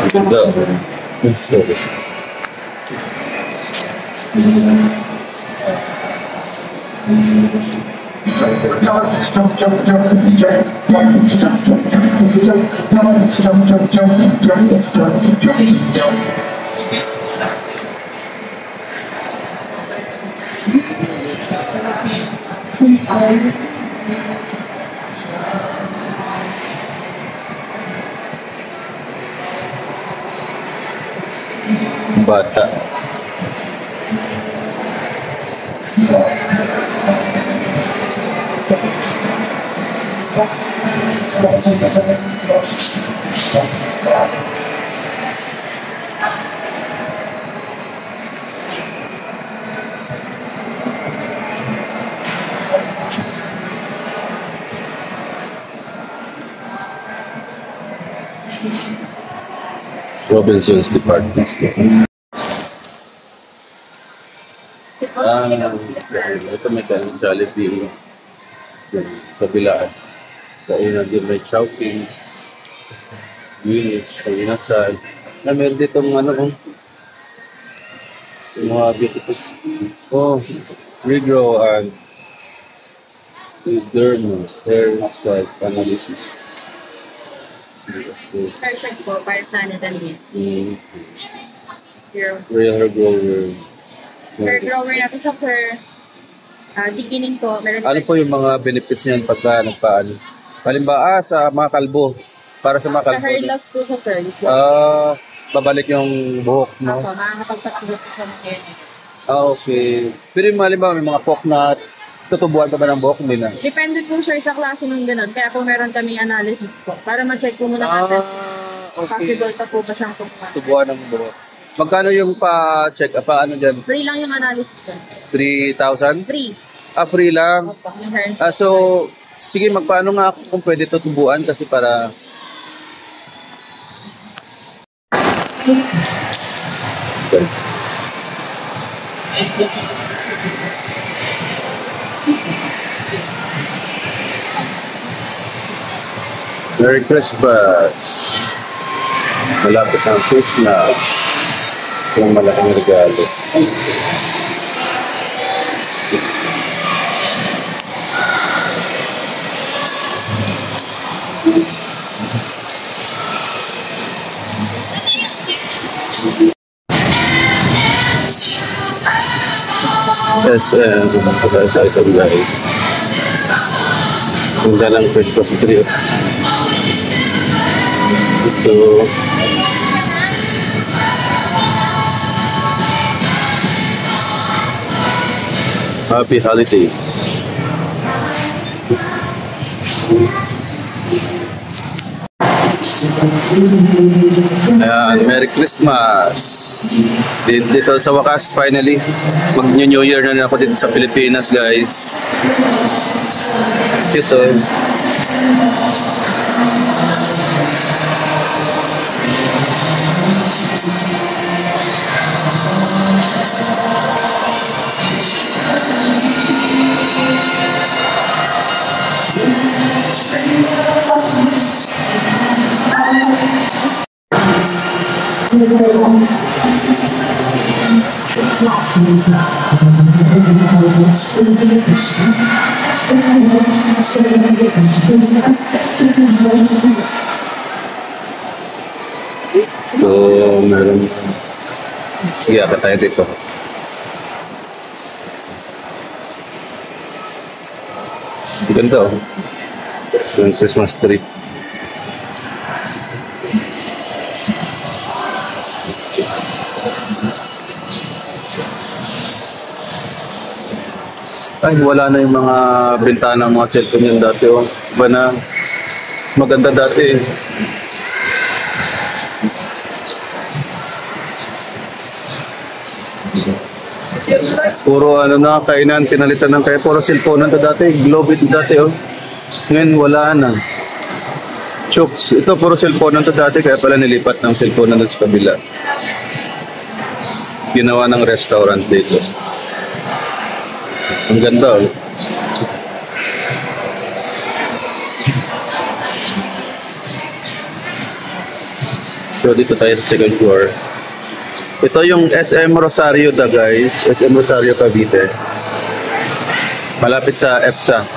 Ganda. Bata. Robinson's Department Store. Ito may kain Jollibee yung kabilaan. Kainan din may Chowking, Greenwich, Kainasal. Meron dito yung mga beautiful. Oh, regrow and dermal hair style analysis. Perfect po, para sa anatomy. Real hair grower. Hair grower natin siya for beginning po. Ano po yung mga benefits niyan pagka nagpaano? Halimbawa sa mga kalbo. Para sa mga kalbo. Sa hair loss po sa sir. Babalik yung buhok, no? Ako, makakapagpatulog po siya ng hair. Okay. Pero yung halimbawa may mga pok na tutubuan pa ba ng buhok? Hindi na. Depende po sir sa klase ng ganun. Kaya po meron kami analysis po. Para ma-check po muna natin. Okay. Possible pa po ba siyang tubuan ng buhok. Magkano yung pa-check up? Paano dyan? Free lang yung analysis sir. 3,000? Free. Free lang? Opo, yung hair. So, sige, magpaano nga ako kung pwede tutubuan kasi para... Merry Christmas! Malapit ang Christmas. Yung malaking regalo. Yes, pumunta tayo sa isang guys. Punta ng Christmas tree. Ito. Happy holidays. Ayan, Merry Christmas. Dito sa wakas, finally, mag-New Year na rin ako dito sa Pilipinas, guys. Cute, oh. So, meron. Sige, apat tayo dito. Ganda, oh. Yung Christmas tree. Ay, wala na yung mga bintana ng mga cellphone yun dati, oh. Iba na. Mas maganda dati, eh. Puro ano na, kainan, pinalitan ng kaya. Puro cellphone na to dati. Globe ito dati, oh. Ngayon, wala na. Chooks. Ito, puro cellphone na to dati. Kaya pala nilipat ng cellphone na sa kabila. Ginawa ng restaurant dito. Ang ganda, oh. So, dito tayo sa second floor. Ito yung SM Rosario guys. SM Rosario, Cavite. Malapit sa EPSA.